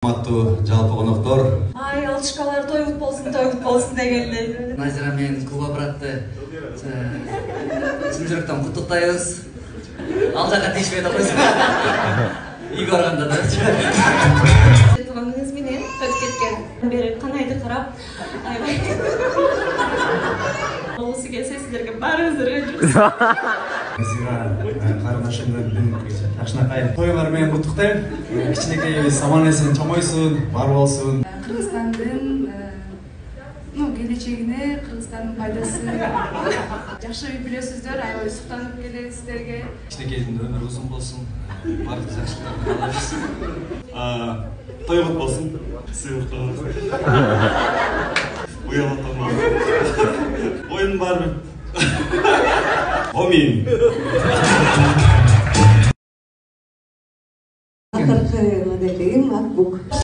Урматтуу жалпы коноктор. Ай, алчкалар тойлук болсун дегенде. Назира мен Куба братты чын жүрөктөн куттуктайбыз. Ал жака тийишпей да койсун. Үйгө барганда да. Тугаңыз менен өтүп кеткен бери канайды карап, аябай. Болсу келсе сиздерге баарыңыздар жүрсүң. Назира карындашымды бүгүнкү жакшынакай тойлор менен куттуктайм. Кичинекейибиз аман эсен чоңойсун, бар болсун. Кыргызстандын келечегине, Кыргызстандын пайдасы жакшы билесиздер, аябай суктанып келебиз сиздерге. Кичинекейдин өмүрү узун болсун, бардык жакшылыктарды каалайбыз. Той кут болсун, сыйлыктарыңыз. Уялаттан oyun var mı? Omin.